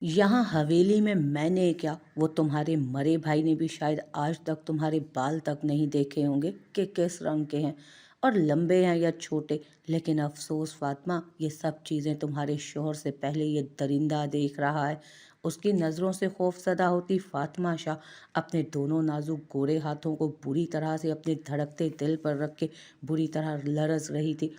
यहाँ हवेली में मैंने क्या, वो तुम्हारे मरे भाई ने भी शायद आज तक तुम्हारे बाल तक नहीं देखे होंगे कि किस रंग के हैं और लंबे हैं या छोटे। लेकिन अफसोस फातिमा, ये सब चीज़ें तुम्हारे शौहर से पहले ये दरिंदा देख रहा है। उसकी नज़रों से खौफजदा होती फातिमा शाह अपने दोनों नाजुक गोरे हाथों को बुरी तरह से अपने धड़कते दिल पर रख के बुरी तरह लरज रही थी।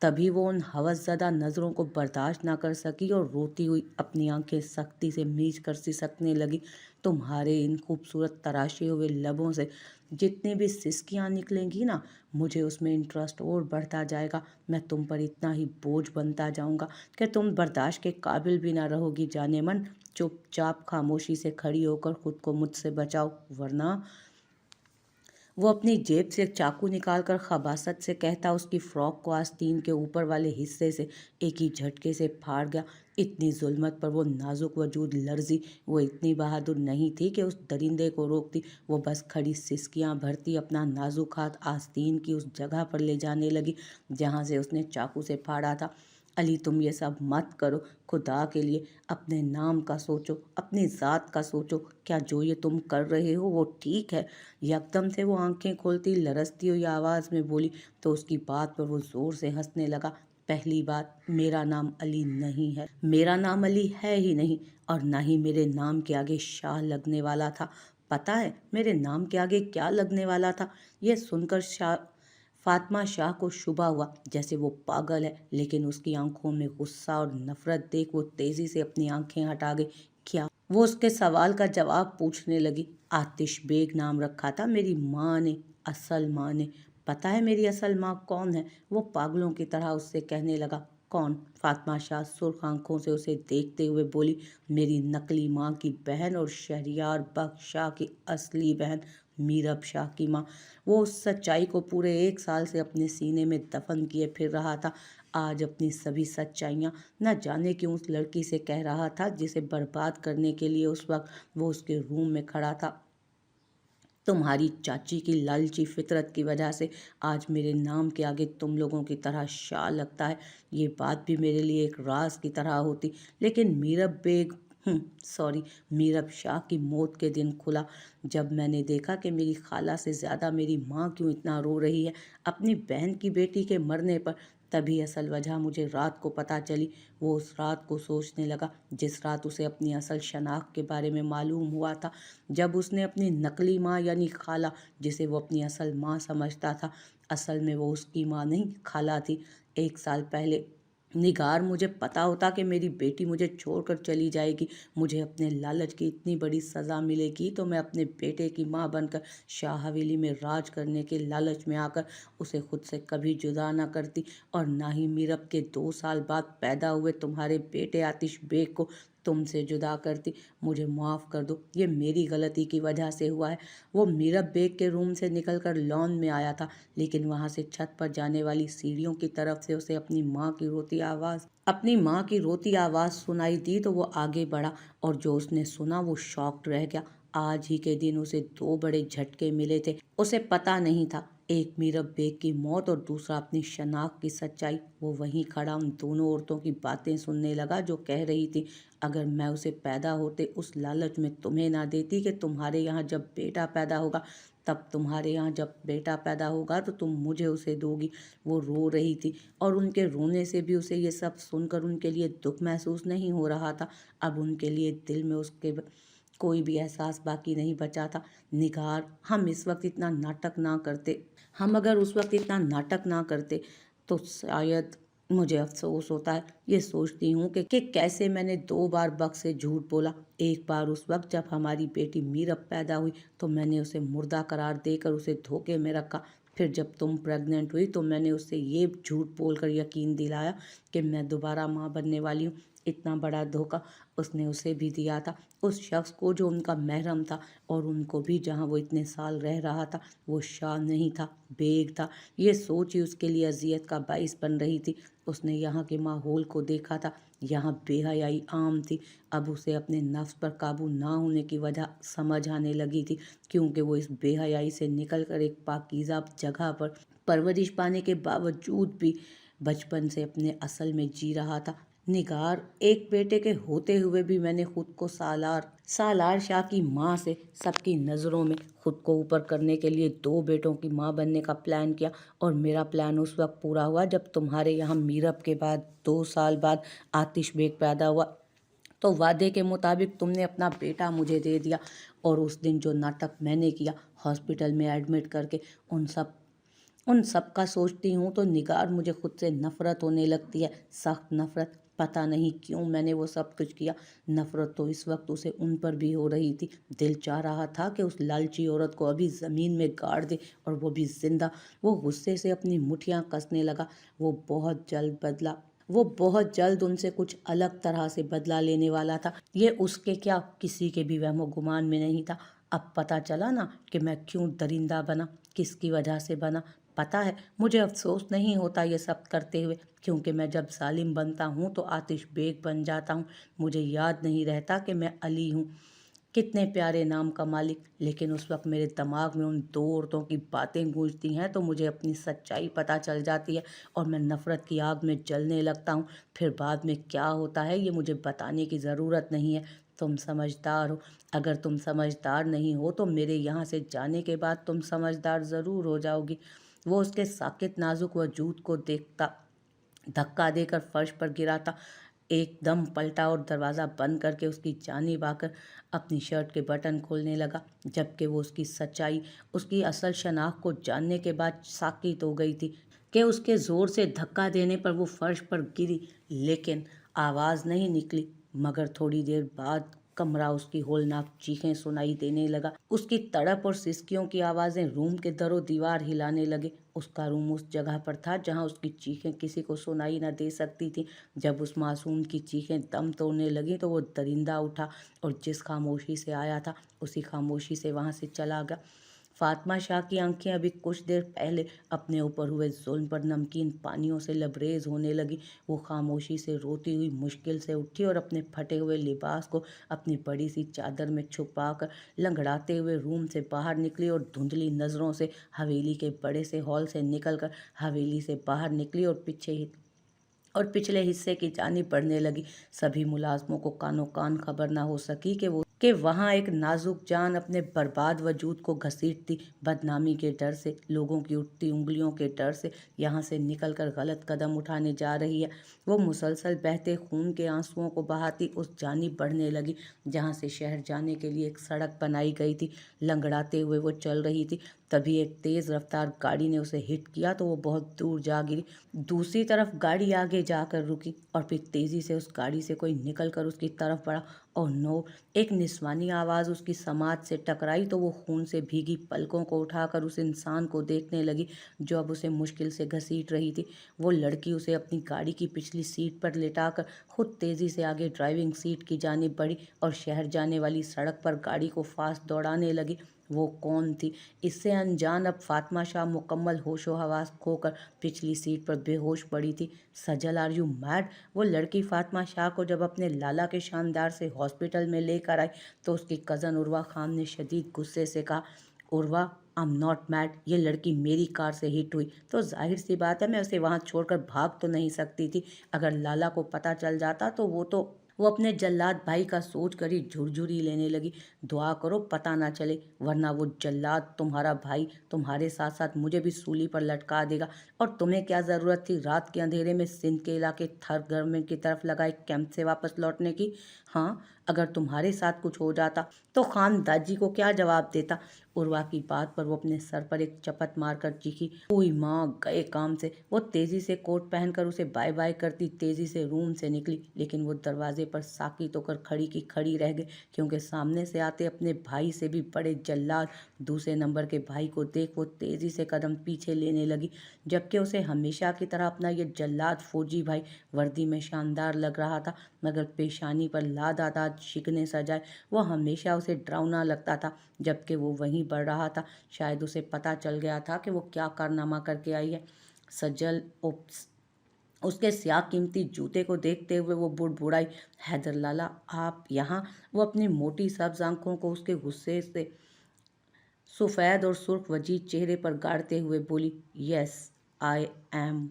तभी वो उन हवसज़दा नज़रों को बर्दाश्त ना कर सकी और रोती हुई अपनी आंखें सख्ती से मीच कर सिसकने लगी। तुम्हारे इन खूबसूरत तराशे हुए लबों से जितनी भी सिसकियाँ निकलेंगी ना, मुझे उसमें इंटरेस्ट और बढ़ता जाएगा। मैं तुम पर इतना ही बोझ बनता जाऊंगा कि तुम बर्दाश्त के काबिल भी ना रहोगी। जाने मन, चुपचाप खामोशी से खड़ी होकर खुद को मुझसे बचाओ, वरना। वो अपनी जेब से एक चाकू निकालकर खबासत से कहता उसकी फ्रॉक को आस्तीन के ऊपर वाले हिस्से से एक ही झटके से फाड़ गया। इतनी जुल्मत पर वो नाजुक वजूद लर्जी। वो इतनी बहादुर नहीं थी कि उस दरिंदे को रोकती। वो बस खड़ी सिसकियां भरती अपना नाजुक हाथ आस्तीन की उस जगह पर ले जाने लगी जहां से उसने चाकू से फाड़ा था। अली, तुम ये सब मत करो, खुदा के लिए अपने नाम का सोचो, अपनी ज़ात का सोचो। क्या जो ये तुम कर रहे हो वो ठीक है? यकदम से वो आंखें खोलती लरजती हुई आवाज़ में बोली तो उसकी बात पर वो ज़ोर से हंसने लगा। पहली बात, मेरा नाम अली नहीं है, मेरा नाम अली है ही नहीं, और ना ही मेरे नाम के आगे शाह लगने वाला था। पता है मेरे नाम के आगे क्या लगने वाला था? यह सुनकर शाह फातिमा शाह को शुबा हुआ जैसे वो पागल है, लेकिन उसकी आंखों में गुस्सा और नफरत देख वो तेजी से अपनी आंखें हटा गई। क्या? वो उसके सवाल का जवाब पूछने लगी। आतिश बेग नाम रखा था मेरी माँ ने, असल माँ ने। पता है मेरी असल माँ कौन है? वो पागलों की तरह उससे कहने लगा। कौन? फातिमा शाह सुर्ख आंखों से उसे देखते हुए बोली। मेरी नकली माँ की बहन और शहरियार बख्श शाह की असली बहन, मीरब शाह की माँ। वो उस सच्चाई को पूरे 1 साल से अपने सीने में दफन किए फिर रहा था। आज अपनी सभी सच्चाइयाँ न जाने क्यों उस लड़की से कह रहा था जिसे बर्बाद करने के लिए उस वक्त वो उसके रूम में खड़ा था। तुम्हारी चाची की लालची फितरत की वजह से आज मेरे नाम के आगे तुम लोगों की तरह शाह लगता है। ये बात भी मेरे लिए एक राज की तरह होती, लेकिन मीरब बेग सॉरी मीरब शाह की मौत के दिन खुला, जब मैंने देखा कि मेरी खाला से ज़्यादा मेरी माँ क्यों इतना रो रही है अपनी बहन की बेटी के मरने पर। तभी असल वजह मुझे रात को पता चली। वो उस रात को सोचने लगा जिस रात उसे अपनी असल शनाख्त के बारे में मालूम हुआ था, जब उसने अपनी नकली माँ यानी खाला, जिसे वो अपनी असल माँ समझता था, असल में वो उसकी माँ नहीं खाला थी। 1 साल पहले निगार, मुझे पता होता कि मेरी बेटी मुझे छोड़कर चली जाएगी, मुझे अपने लालच की इतनी बड़ी सज़ा मिलेगी, तो मैं अपने बेटे की माँ बनकर शाह हवेली में राज करने के लालच में आकर उसे खुद से कभी जुदा ना करती, और ना ही मीरब के 2 साल बाद पैदा हुए तुम्हारे बेटे आतिश बेग को तुमसे जुदा करती। मुझे माफ़ कर दो, ये मेरी गलती की वजह से हुआ है। वो मीरब बेग के रूम से निकलकर लॉन में आया था, लेकिन वहां से छत पर जाने वाली सीढ़ियों की तरफ से उसे अपनी माँ की रोती आवाज़ सुनाई दी तो वो आगे बढ़ा, और जो उसने सुना वो शॉक्ड रह गया। आज ही के दिन उसे 2 बड़े झटके मिले थे। उसे पता नहीं था, एक मीरब बेग की मौत और दूसरा अपनी शनाख्त की सच्चाई। वो वहीं खड़ा उन दोनों औरतों की बातें सुनने लगा जो कह रही थी, अगर मैं उसे पैदा होते उस लालच में तुम्हें ना देती कि तुम्हारे यहाँ जब बेटा पैदा होगा, तब तुम्हारे यहाँ जब बेटा पैदा होगा तो तुम मुझे उसे दोगी। वो रो रही थी, और उनके रोने से भी उसे ये सब सुनकर उनके लिए दुख महसूस नहीं हो रहा था। अब उनके लिए दिल में उसके कोई भी एहसास बाकी नहीं बचा था। निगार, हम अगर उस वक्त इतना नाटक ना करते तो शायद। मुझे अफसोस होता है, ये सोचती हूँ कि कैसे मैंने 2 बार बक से झूठ बोला। एक बार उस वक्त जब हमारी बेटी मीरब पैदा हुई तो मैंने उसे मुर्दा करार देकर उसे धोखे में रखा। फिर जब तुम प्रेग्नेंट हुई तो मैंने उससे ये झूठ बोलकर यकीन दिलाया कि मैं दोबारा माँ बनने वाली हूँ। इतना बड़ा धोखा उसने उसे भी दिया था, उस शख्स को जो उनका महरम था, और उनको भी जहाँ वो इतने साल रह रहा था। वो शाह नहीं था, बेग था। ये सोच ही उसके लिए अजियत का बाइस बन रही थी। उसने यहाँ के माहौल को देखा था, यहाँ बेहयाई आम थी। अब उसे अपने नफ्स पर काबू ना होने की वजह समझ आने लगी थी, क्योंकि वो इस बेहयाई से निकलकर एक पाकीज़ा जगह पर परवरिश पाने के बावजूद भी बचपन से अपने असल में जी रहा था। निगार, एक बेटे के होते हुए भी मैंने खुद को सालार शाह की माँ से सबकी नज़रों में खुद को ऊपर करने के लिए 2 बेटों की माँ बनने का प्लान किया। और मेरा प्लान उस वक्त पूरा हुआ जब तुम्हारे यहाँ मीरब के बाद 2 साल बाद आतिश बेग पैदा हुआ। तो वादे के मुताबिक तुमने अपना बेटा मुझे दे दिया। और उस दिन जो नाटक मैंने किया हॉस्पिटल में एडमिट करके, उन सब का सोचती हूँ तो निगार मुझे खुद से नफ़रत होने लगती है, सख्त नफ़रत। पता नहीं क्यों मैंने वो सब कुछ किया। नफ़रत तो इस वक्त उसे उन पर भी हो रही थी। दिल चाह रहा था कि उस लालची औरत को अभी ज़मीन में गाड़ दे, और वो भी जिंदा। वो गुस्से से अपनी मुठ्ठियाँ कसने लगा। वो बहुत जल्द उनसे कुछ अलग तरह से बदला लेने वाला था। ये उसके क्या, किसी के भी वहमो गुमान में नहीं था। अब पता चला ना कि मैं क्यों दरिंदा बना, किसकी वजह से बना। पता है, मुझे अफसोस नहीं होता ये सब करते हुए, क्योंकि मैं जब जालिम बनता हूँ तो आतिश बेग बन जाता हूँ। मुझे याद नहीं रहता कि मैं अली हूँ, कितने प्यारे नाम का मालिक। लेकिन उस वक्त मेरे दिमाग में उन 2 औरतों की बातें गूंजती हैं तो मुझे अपनी सच्चाई पता चल जाती है, और मैं नफ़रत की आग में जलने लगता हूँ। फिर बाद में क्या होता है ये मुझे बताने की ज़रूरत नहीं है। तुम समझदार हो। अगर तुम समझदार नहीं हो तो मेरे यहाँ से जाने के बाद तुम समझदार ज़रूर हो जाओगी। वो उसके साकित नाजुक वजूद को देखता धक्का देकर फर्श पर गिरा था, एकदम पलटा और दरवाज़ा बंद करके उसकी जानिब आकर अपनी शर्ट के बटन खोलने लगा। जबकि वो उसकी सच्चाई, उसकी असल शनाख्त को जानने के बाद साकित हो गई थी कि उसके ज़ोर से धक्का देने पर वो फर्श पर गिरी, लेकिन आवाज़ नहीं निकली। मगर थोड़ी देर बाद कमरा उसकी होलनाक चीखें सुनाई देने लगा। उसकी तड़प और सिसकियों की आवाज़ें रूम के दरो दीवार हिलाने लगे। उसका रूम उस जगह पर था जहां उसकी चीखें किसी को सुनाई न दे सकती थी। जब उस मासूम की चीखें दम तोड़ने लगीं तो वो दरिंदा उठा और जिस खामोशी से आया था उसी खामोशी से वहां से चला गया। फातिमा शाह की आंखें अभी कुछ देर पहले अपने ऊपर हुए जुल्म पर नमकीन पानियों से लबरेज होने लगी। वो खामोशी से रोती हुई मुश्किल से उठी और अपने फटे हुए लिबास को अपनी बड़ी सी चादर में छुपाकर लंगड़ाते हुए रूम से बाहर निकली, और धुंधली नज़रों से हवेली के बड़े से हॉल से निकलकर हवेली से बाहर निकली और पिछले हिस्से की जानिब बढ़ने लगी। सभी मुलाजमों को कानो कान खबर ना हो सकी कि वहाँ एक नाजुक जान अपने बर्बाद वजूद को घसीटती, बदनामी के डर से, लोगों की उठती उंगलियों के डर से यहाँ से निकलकर गलत कदम उठाने जा रही है। वो मुसलसल बहते खून के आंसुओं को बहाती उस जानिब बढ़ने लगी जहाँ से शहर जाने के लिए एक सड़क बनाई गई थी। लंगड़ाते हुए वो चल रही थी, तभी एक तेज़ रफ्तार गाड़ी ने उसे हिट किया तो वो बहुत दूर जा गिरी। दूसरी तरफ गाड़ी आगे जाकर रुकी, और फिर तेज़ी से उस गाड़ी से कोई निकल कर उसकी तरफ बढ़ा। और नो, एक निस्वानी आवाज़ उसकी समाज से टकराई तो वो खून से भीगी पलकों को उठाकर उस इंसान को देखने लगी जो अब उसे मुश्किल से घसीट रही थी। वो लड़की उसे अपनी गाड़ी की पिछली सीट पर लेटाकर खुद तेज़ी से आगे ड्राइविंग सीट की जानिब बढ़ी और शहर जाने वाली सड़क पर गाड़ी को फास्ट दौड़ाने लगी। वो कौन थी? इससे अनजान अब फातिमा शाह मुकम्मल होशो हवास खोकर पिछली सीट पर बेहोश पड़ी थी। सजल, आर यू मैड? वो लड़की फातिमा शाह को जब अपने लाला के शानदार से हॉस्पिटल में लेकर आई तो उसकी कज़न उर्वा खान ने शदीद गुस्से से कहा, Urwa, I am not mad. ये लड़की मेरी कार से हिट हुई तो जाहिर सी बात है मैं उसे वहाँ छोड़कर भाग तो नहीं सकती थी। अगर लाला को पता चल जाता तो वो अपने जल्लाद भाई का सोच कर ही झुरझुरी लेने लगी। दुआ करो पता ना चले, वरना वो जल्लाद तुम्हारा भाई तुम्हारे साथ साथ मुझे भी सूली पर लटका देगा। और तुम्हें क्या ज़रूरत थी रात के अंधेरे में सिंध के इलाके थर गवर्नमेंट की तरफ लगाए कैंप से वापस लौटने की? हाँ, अगर तुम्हारे साथ कुछ हो जाता तो खान दाजी को क्या जवाब देता? उर्वा की बात पर वो अपने सर पर एक चपत मारकर चीखी, ओई माँ, गए काम से। वो तेजी से कोट पहनकर उसे बाय बाय करती तेजी से रूम से निकली, लेकिन वो दरवाजे पर साकित होकर खड़ी की खड़ी रह गई, क्योंकि सामने से आते अपने भाई से भी बड़े जल्लाद दूसरे नंबर के भाई को देख वो तेजी से कदम पीछे लेने लगी। जबकि उसे हमेशा की तरह अपना ये जल्लाद फौजी भाई वर्दी में शानदार लग रहा था, मगर पेशानी पर लादादाद शिकने सजाए वो हमेशा उसे डरावना लगता था। जबकि वो वहीं बढ़ रहा था, शायद उसे पता चल गया था कि वो क्या कारनामा करके आई है। सजल, उप्स। उसके स्याह कीमती जूते को देखते हुए वो बुड़बुड़ाई, हैदर लाला, आप यहाँ? वो अपनी मोटी सब्ज आंखों को उसके गुस्से से सफ़ेद और सुर्ख वजीद चेहरे पर गाड़ते हुए बोली, यस आई एम।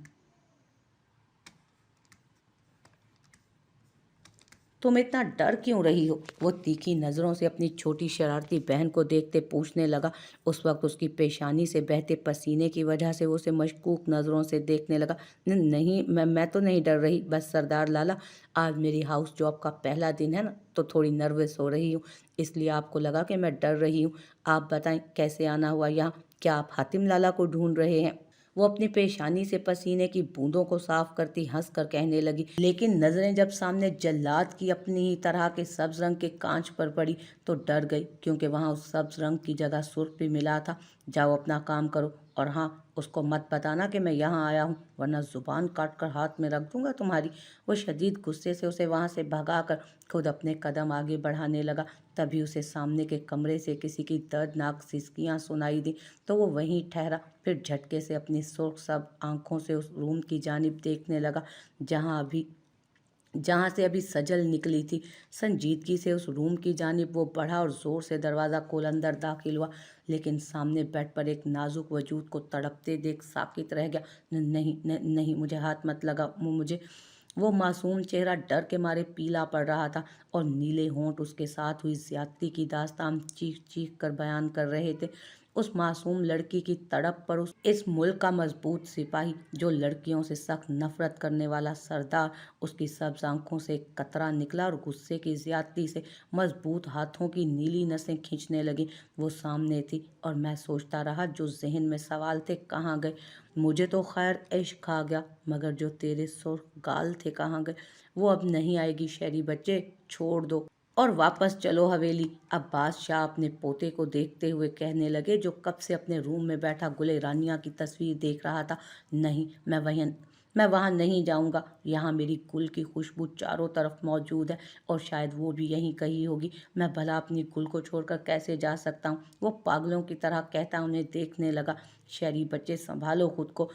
तुम इतना डर क्यों रही हो? वो तीखी नज़रों से अपनी छोटी शरारती बहन को देखते पूछने लगा। उस वक्त उसकी पेशानी से बहते पसीने की वजह से वो उसे मशकूक नज़रों से देखने लगा। नहीं, मैं तो नहीं डर रही, बस सरदार लाला, आज मेरी हाउस जॉब का पहला दिन है ना, तो थोड़ी नर्वस हो रही हूँ, इसलिए आपको लगा कि मैं डर रही हूँ। आप बताएं कैसे आना हुआ यहाँ? क्या आप हातिम लाला को ढूंढ रहे हैं? वो अपनी पेशानी से पसीने की बूंदों को साफ करती हंस कर कहने लगी, लेकिन नजरें जब सामने जल्लाद की अपनी ही तरह के सब्ज रंग के कांच पर पड़ी तो डर गई, क्योंकि वहां उस सब्ज रंग की जगह सुर्ख भी मिला था। जाओ अपना काम करो, और हाँ, उसको मत बताना कि मैं यहाँ आया हूँ, वरना जुबान काट कर हाथ में रख दूंगा तुम्हारी। वो शदीद गुस्से से उसे वहां से भगाकर खुद अपने कदम आगे बढ़ाने लगा। तभी उसे सामने के कमरे से किसी की दर्दनाक सिसकियां सुनाई दी, तो वो वहीं ठहरा, फिर झटके से अपनी सुर्ख सब आंखों से उस रूम की जानिब देखने लगा जहाँ से अभी सजल निकली थी। संजीदगी से उस रूम की जानिब वो बढ़ा और जोर से दरवाज़ा खोल अंदर दाखिल हुआ, लेकिन सामने बेड पर एक नाजुक वजूद को तड़पते देख साकित रह गया। नहीं नहीं, मुझे हाथ मत लगा, मुझे। वो मासूम चेहरा डर के मारे पीला पड़ रहा था, और नीले होंठ उसके साथ हुई ज्यादती की दास्तान चीख चीख कर बयान कर रहे थे। उस मासूम लड़की की तड़प पर इस मुल्क का मजबूत सिपाही, जो लड़कियों से सख्त नफरत करने वाला सरदार, उसकी सब्ज आंखों से एक कतरा निकला और गुस्से की ज्यादती से मजबूत हाथों की नीली नसें खींचने लगी। वो सामने थी, और मैं सोचता रहा, जो जहन में सवाल थे कहाँ गए? मुझे तो खैर इश्क आ गया, मगर जो तेरे सुर्ख गाल थे कहाँ गए? वो अब नहीं आएगी शहरी बच्चे, छोड़ दो और वापस चलो हवेली। अब बादशाह अपने पोते को देखते हुए कहने लगे, जो कब से अपने रूम में बैठा गुले रानिया की तस्वीर देख रहा था। नहीं, मैं वहाँ नहीं जाऊँगा। यहाँ मेरी गुल की खुशबू चारों तरफ मौजूद है, और शायद वो भी यहीं कहीं होगी। मैं भला अपनी गुल को छोड़कर कैसे जा सकता हूँ? वो पागलों की तरह कहता उन्हें देखने लगा। शहरी बच्चे, संभालो खुद को।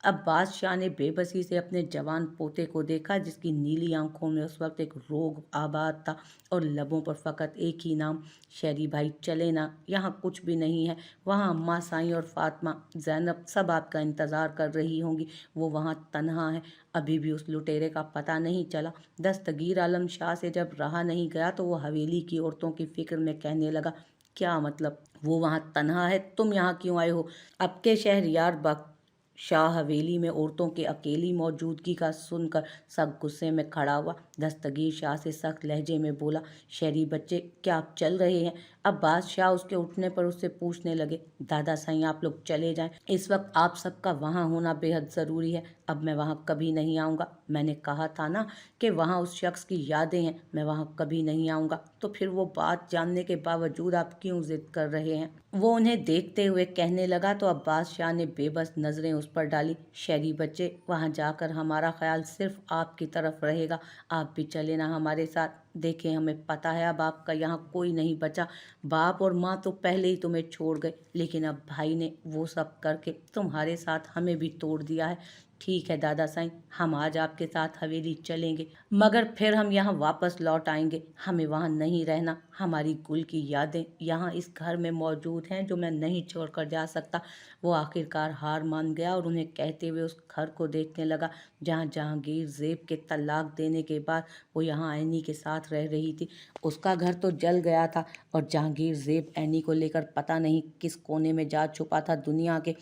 अब बादशाह ने बेबसी से अपने जवान पोते को देखा, जिसकी नीली आंखों में उस वक्त एक रोग आबाद था, और लबों पर फकत एक ही नाम, शहरी भाई चले ना, यहाँ कुछ भी नहीं है। वहाँ अम्मा, साईं और फातिमा, जैनब सब आपका इंतज़ार कर रही होंगी। वो वहाँ तन्हा है, अभी भी उस लुटेरे का पता नहीं चला। दस्तगीर आलम शाह से जब रहा नहीं गया तो वो हवेली की औरतों की फिक्र में कहने लगा, क्या मतलब? वो वहाँ तन्हा है, तुम यहाँ क्यों आए हो? अब के शहरियार शाह हवेली में औरतों के अकेली मौजूदगी का सुनकर सब गुस्से में खड़ा हुआ। दस्तगीर शाह से सख्त लहजे में बोला, शहरी बच्चे, क्या आप चल रहे हैं? अब बादशाह उसके उठने पर उससे पूछने लगे, दादा साईं, आप लोग चले जाएं, इस वक्त आप सबका वहाँ होना बेहद ज़रूरी है। अब मैं वहाँ कभी नहीं आऊँगा। मैंने कहा था ना कि वहाँ उस शख्स की यादें हैं, मैं वहाँ कभी नहीं आऊँगा। तो फिर वो बात जानने के बावजूद आप क्यों जिद कर रहे हैं? वो उन्हें देखते हुए कहने लगा, तो अब्बास शाह ने बेबस नज़रें उस पर डाली। शहरी बच्चे, वहाँ जाकर हमारा ख्याल सिर्फ आपकी तरफ रहेगा, आप भी चले ना हमारे साथ। देखें, हमें पता है अब आपका यहाँ कोई नहीं बचा। बाप और माँ तो पहले ही तुम्हें छोड़ गए, लेकिन अब भाई ने वो सब करके तुम्हारे साथ हमें भी तोड़ दिया है। ठीक है दादा साईं, हम आज आपके साथ हवेली चलेंगे, मगर फिर हम यहाँ वापस लौट आएंगे। हमें वहाँ नहीं रहना। हमारी गुल की यादें यहाँ इस घर में मौजूद हैं, जो मैं नहीं छोड़कर जा सकता। वो आखिरकार हार मान गया और उन्हें कहते हुए उस घर को देखने लगा जहाँ जहांगीर ज़ेब के तलाक देने के बाद वो यहाँ ऐनी के साथ रह रही थी। उसका घर तो जल गया था, और जहांगीर ज़ेब ऐनी को लेकर पता नहीं किस कोने में जा छुपा था दुनिया के,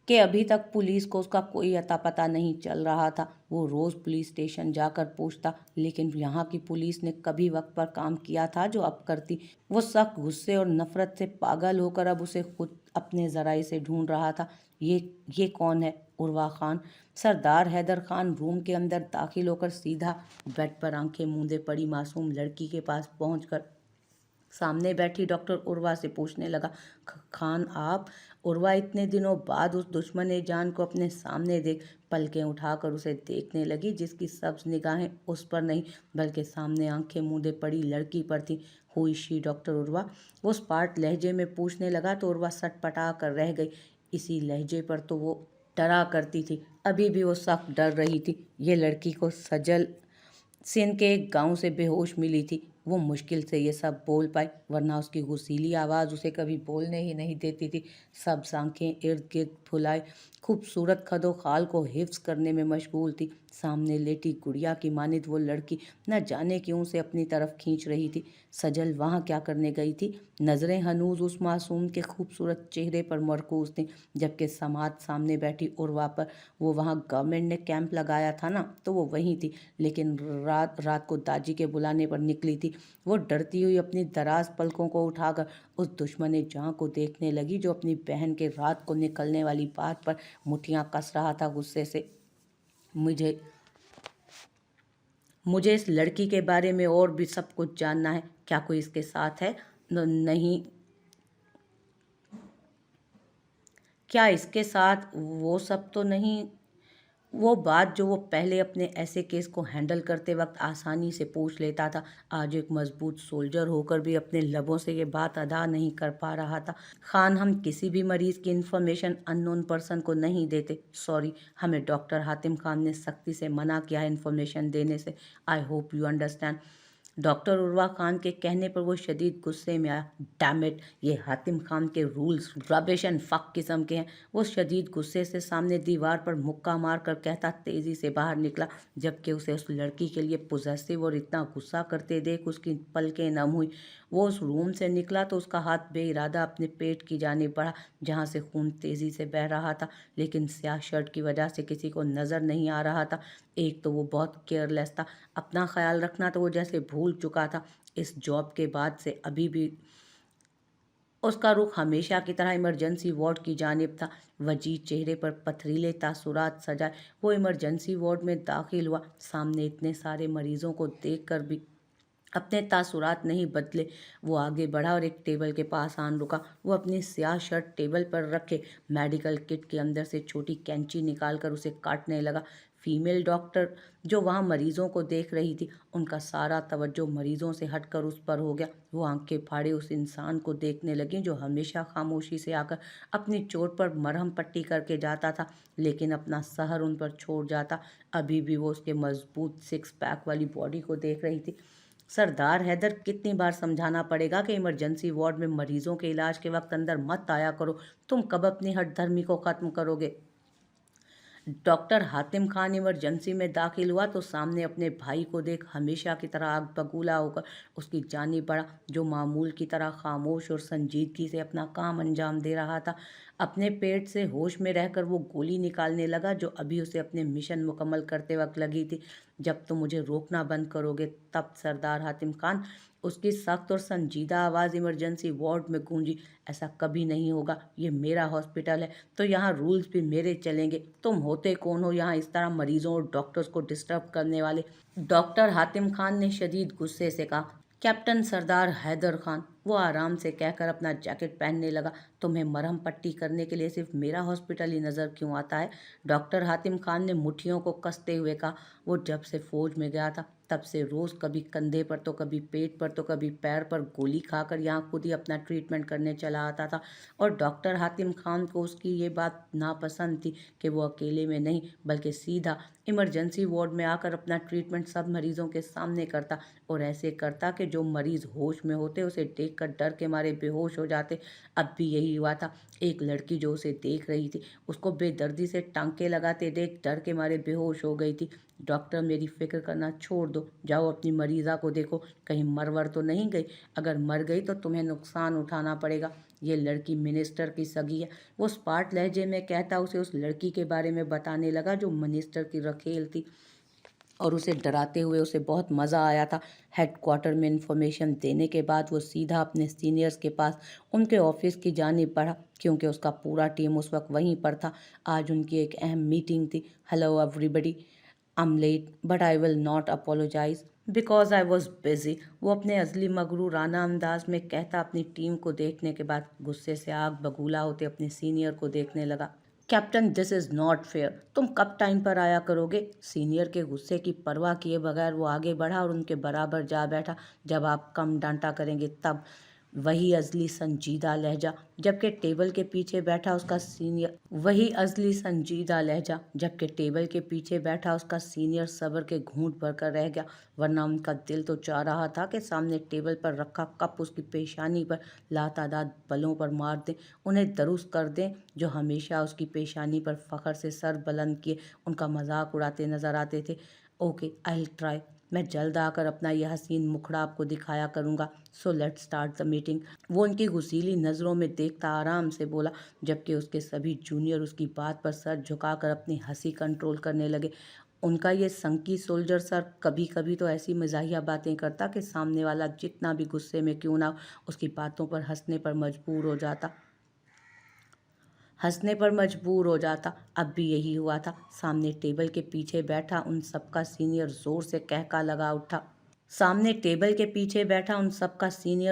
कि अभी तक पुलिस को उसका कोई अता पता नहीं चल रहा था। वो रोज़ पुलिस स्टेशन जाकर पूछता, लेकिन यहाँ की पुलिस ने कभी वक्त पर काम किया था जो अब करती। वो सख्त गुस्से और नफरत से पागल होकर अब उसे खुद अपने ज़राए से ढूंढ रहा था। ये कौन है? उर्वा खान। सरदार हैदर खान रूम के अंदर दाखिल होकर सीधा बेड पर आंखें मूंदे पड़ी मासूम लड़की के पास पहुंचकर सामने बैठी डॉक्टर उर्वा से पूछने लगा, खान आप? उर्वा इतने दिनों बाद उस दुश्मन जान को अपने सामने देख पलकें उठाकर उसे देखने लगी, जिसकी सब्ज निगाहें उस पर नहीं बल्कि सामने आंखें मूंदे पड़ी लड़की पर थी। हुई शी डॉक्टर उर्वा? वो स्पार्ट लहजे में पूछने लगा तो उर्वा सटपटा कर रह गई। इसी लहजे पर तो वो डरा करती थी। अभी भी वो सख्त डर रही थी। ये लड़की को सजल सिंध के एक गांव से बेहोश मिली थी। वो मुश्किल से ये सब बोल पाई, वरना उसकी गुसीली आवाज़ उसे कभी बोलने ही नहीं देती थी। सब आंखें इर्द गिर्द फुलाए खूबसूरत खदो खाल को हिफ्ज करने में मशगूल थी। सामने लेटी गुड़िया की मानित वो लड़की न जाने क्यों से अपनी तरफ खींच रही थी। सजल वहाँ क्या करने गई थी? नजरें हनूज उस मासूम के खूबसूरत चेहरे पर मरकूज थीं, जबकि समाज सामने बैठी उर्वा पर। वो वहाँ गवर्नमेंट ने कैंप लगाया था ना, तो वो वहीं थी, लेकिन रात रात को दादी के बुलाने पर निकली थी। वो डरती हुई अपनी दराज पलकों को उठाकर उस दुश्मन जहाँ को देखने लगी जो अपनी बहन के रात को निकलने वाली बात पर मुठ्ठियाँ कस रहा था गुस्से से। मुझे मुझे इस लड़की के बारे में और भी सब कुछ जानना है। क्या कोई इसके साथ है? नहीं। क्या इसके साथ वो सब तो नहीं? वो बात जो वो पहले अपने ऐसे केस को हैंडल करते वक्त आसानी से पूछ लेता था, आज एक मजबूत सोल्जर होकर भी अपने लबों से ये बात अदा नहीं कर पा रहा था। खान, हम किसी भी मरीज की इन्फॉर्मेशन अननोन पर्सन को नहीं देते। सॉरी, हमें डॉक्टर हातिम खान ने सख्ती से मना किया है इन्फॉर्मेशन देने से। I hope you understand. Doctor Urwa Khan के कहने पर वो शदीद गुस्से में आया। डैम इट, ये हातिम खान के रूल्स रबिश एंड फक किस्म के हैं। वो शदीद गुस्से से सामने दीवार पर मुक्का मार कर कहता तेजी से बाहर निकला, जबकि उसे उस लड़की के लिए पोजेसिव और इतना गुस्सा करते देख उसकी पलकें नम हुई। वो उस रूम से निकला तो उसका हाथ बेइरादा अपने पेट की जानिब बढ़ा, जहाँ से खून तेजी से बह रहा था, लेकिन स्याह शर्ट की वजह से किसी को नजर नहीं आ रहा था। एक तो वो बहुत केयरलेस था, अपना ख्याल रखना तो वो जैसे भूल चुका था। इस जॉब के बाद से अभी भी उसका रुख हमेशा की तरह इमरजेंसी वार्ड की जानिब था। वजीह चेहरे पर पथरीले तासुरात सजाए वो इमरजेंसी वार्ड में दाखिल हुआ। सामने इतने सारे मरीजों को देखकर भी अपने तासुरात नहीं बदले। वो आगे बढ़ा और एक टेबल के पास आन रुका। वो अपनी स्याह शर्ट टेबल पर रखे मेडिकल किट के अंदर से छोटी कैंची निकालकर उसे काटने लगा। फीमेल डॉक्टर जो वहाँ मरीजों को देख रही थी, उनका सारा तवज्जो मरीजों से हटकर उस पर हो गया। वो आंखें फाड़े उस इंसान को देखने लगी जो हमेशा खामोशी से आकर अपनी चोट पर मरहम पट्टी करके जाता था, लेकिन अपना सहर उन पर छोड़ जाता। अभी भी वो उसके मजबूत सिक्स पैक वाली बॉडी को देख रही थी। सरदार हैदर, कितनी बार समझाना पड़ेगा कि इमरजेंसी वार्ड में मरीजों के इलाज के वक्त अंदर मत आया करो। तुम कब अपनी हठ धर्मी को खत्म करोगे? डॉक्टर हातिम खान इमरजेंसी में दाखिल हुआ तो सामने अपने भाई को देख हमेशा की तरह आग बबूला होकर उसकी जानिब बढ़ा, जो मामूल की तरह खामोश और संजीदगी से अपना काम अंजाम दे रहा था। अपने पेट से होश में रहकर वो गोली निकालने लगा जो अभी उसे अपने मिशन मुकम्मल करते वक्त लगी थी। जब तुम मुझे रोकना बंद करोगे तब, सरदार हातिम खान। उसकी सख्त और संजीदा आवाज़ इमरजेंसी वार्ड में गूंजी। ऐसा कभी नहीं होगा, ये मेरा हॉस्पिटल है, तो यहाँ रूल्स भी मेरे चलेंगे। तुम होते कौन हो यहाँ इस तरह मरीजों और डॉक्टर्स को डिस्टर्ब करने वाले? डॉक्टर हातिम खान ने शदीद गुस्से से कहा। कैप्टन सरदार हैदर खान, वो आराम से कहकर अपना जैकेट पहनने लगा। तुम्हें मरहम पट्टी करने के लिए सिर्फ मेरा हॉस्पिटल ही नज़र क्यों आता है? डॉक्टर हातिम खान ने मुट्ठियों को कसते हुए कहा। वो जब से फौज में गया था तब से रोज़ कभी कंधे पर तो कभी पेट पर तो कभी पैर पर गोली खाकर यहाँ खुद ही अपना ट्रीटमेंट करने चला आता था। और डॉक्टर हातिम खान को उसकी ये बात नापसंद थी कि वो अकेले में नहीं बल्कि सीधा इमरजेंसी वार्ड में आकर अपना ट्रीटमेंट सब मरीजों के सामने करता, और ऐसे करता कि जो मरीज होश में होते उसे देखकर डर के मारे बेहोश हो जाते। अब भी यही हुआ था। एक लड़की जो उसे देख रही थी उसको बेदर्दी से टांके लगाते देख डर के मारे बेहोश हो गई थी। डॉक्टर, मेरी फिक्र करना छोड़ दो, जाओ अपनी मरीज़ा को देखो, कहीं मरवर तो नहीं गई। अगर मर गई तो तुम्हें नुकसान उठाना पड़ेगा। ये लड़की मिनिस्टर की सगी है। वो स्पाट लहजे में कहता उसे उस लड़की के बारे में बताने लगा जो मिनिस्टर की रखेल थी, और उसे डराते हुए उसे बहुत मज़ा आया था। हेडक्वार्टर में इंफॉर्मेशन देने के बाद वो सीधा अपने सीनियर्स के पास उनके ऑफिस की जानिब बढ़ा, क्योंकि उसका पूरा टीम उस वक्त वहीं पर था। आज उनकी एक अहम मीटिंग थी। Hello everybody, I am late but I will not apologise because I was busy. वो अपने अजली मगरूराना अंदाज में कहता अपनी टीम को देखने के बाद गुस्से से आग बगूला होते अपने सीनियर को देखने लगा। Captain, this is not fair. तुम कब टाइम पर आया करोगे? सीनियर के गुस्से की परवाह किए बगैर वो आगे बढ़ा और उनके बराबर जा बैठा। जब आप कम डांटा करेंगे तब। वही अज़ली संजीदा लहजा जबकि टेबल के पीछे बैठा उसका सीनियर वही अज़ली संजीदा लहजा जबकि टेबल के पीछे बैठा उसका सीनियर सब्र के घूंट भरकर रह गया, वरना उनका दिल तो चाह रहा था कि सामने टेबल पर रखा कप उसकी पेशानी पर लातादाद बलों पर मार दें, उन्हें दुरुस्त कर दें जो हमेशा उसकी पेशानी पर फ़ख्र से सर बुलंद किए उनका मजाक उड़ाते नजर आते थे। Okay, I try. मैं जल्द आकर अपना यह हसीन मुखड़ा आपको दिखाया करूँगा। So let's start the meeting. वो उनकी गुस्सीली नज़रों में देखता आराम से बोला, जबकि उसके सभी जूनियर उसकी बात पर सर झुकाकर अपनी हंसी कंट्रोल करने लगे। उनका ये संकी सोल्जर सर कभी कभी तो ऐसी मजाहिया बातें करता कि सामने वाला जितना भी गुस्से में क्यों ना हो, उसकी बातों पर हंसने पर मजबूर हो जाता। अब भी यही हुआ था। सामने टेबल के पीछे बैठा उन सबका सीनियर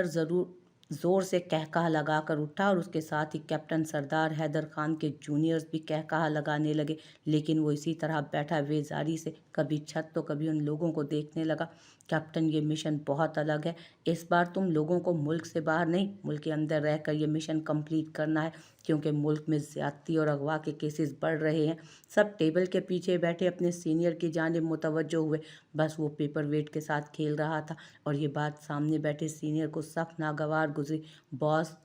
ज़रूर जोर से कहका लगाकर उठा और उसके साथ ही कैप्टन सरदार हैदर खान के जूनियर्स भी कहका लगाने लगे। लेकिन वो इसी तरह बैठा बेजारी से कभी छत तो कभी उन लोगों को देखने लगा। कैप्टन, ये मिशन बहुत अलग है। इस बार तुम लोगों को मुल्क से बाहर नहीं, मुल्क के अंदर रहकर ये मिशन कंप्लीट करना है, क्योंकि मुल्क में ज़्यादती और अगवा के केसेस बढ़ रहे हैं। सब टेबल के पीछे बैठे अपने सीनियर की जानिब मुतवज्जो हुए। बस वो पेपर वेट के साथ खेल रहा था और ये बात सामने बैठे सीनियर को सख्त नागवार गुजरी। बॉस,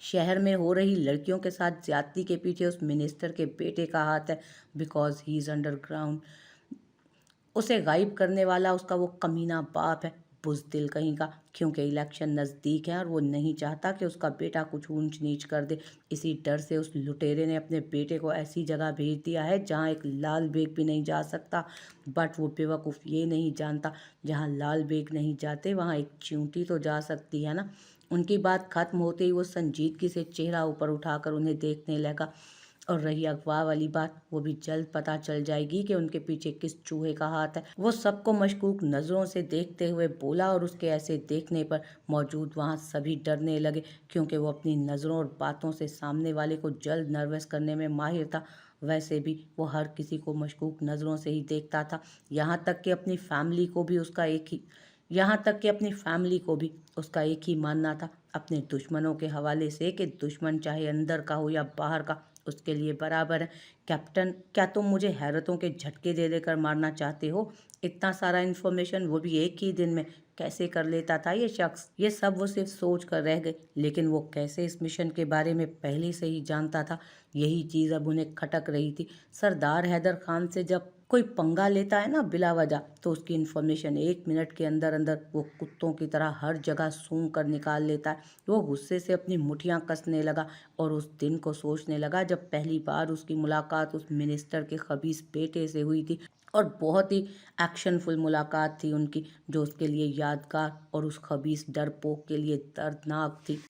शहर में हो रही लड़कियों के साथ ज्यादती के पीछे उस मिनिस्टर के बेटे का हाथ है, बिकॉज ही इज़ अंडरग्राउंड। उसे गायब करने वाला उसका वो कमीना बाप है, बुज़दिल कहीं का, क्योंकि इलेक्शन नज़दीक है और वो नहीं चाहता कि उसका बेटा कुछ ऊंच नीच कर दे। इसी डर से उस लुटेरे ने अपने बेटे को ऐसी जगह भेज दिया है जहाँ एक लाल बेग भी नहीं जा सकता। बट वो बेवकूफ़ ये नहीं जानता, जहाँ लाल बेग नहीं जाते वहाँ एक चींटी तो जा सकती है ना। उनकी बात खत्म होते ही वो संजीदगी से चेहरा ऊपर उठाकर उन्हें देखने लगा। और रही अगवा वाली बात, वो भी जल्द पता चल जाएगी कि उनके पीछे किस चूहे का हाथ है। वो सबको मशकूक नज़रों से देखते हुए बोला और उसके ऐसे देखने पर मौजूद वहाँ सभी डरने लगे, क्योंकि वो अपनी नज़रों और बातों से सामने वाले को जल्द नर्वस करने में माहिर था। वैसे भी वो हर किसी को मशकूक नज़रों से ही देखता था, यहाँ तक कि अपनी फैमिली को भी उसका एक ही मानना था, अपने दुश्मनों के हवाले से, कि दुश्मन चाहे अंदर का हो या बाहर का, उसके लिए बराबर है। कैप्टन, क्या तुम मुझे हैरतों के झटके दे देकर मारना चाहते हो? इतना सारा इन्फॉर्मेशन, वो भी एक ही दिन में, कैसे कर लेता था ये शख्स? ये सब वो सिर्फ सोच कर रह गए, लेकिन वो कैसे इस मिशन के बारे में पहले से ही जानता था? यही चीज़ अब उन्हें खटक रही थी। सरदार हैदर खान से जब कोई पंगा लेता है ना बिला वजह, तो उसकी इन्फॉर्मेशन 1 मिनट के अंदर अंदर वो कुत्तों की तरह हर जगह सूंघ कर निकाल लेता है। वो गुस्से से अपनी मुठियां कसने लगा और उस दिन को सोचने लगा जब पहली बार उसकी मुलाकात उस मिनिस्टर के खबीस बेटे से हुई थी। और बहुत ही एक्शनफुल मुलाकात थी उनकी, जो उसके लिए यादगार और उस खबीस डरपोक के लिए दर्दनाक थी।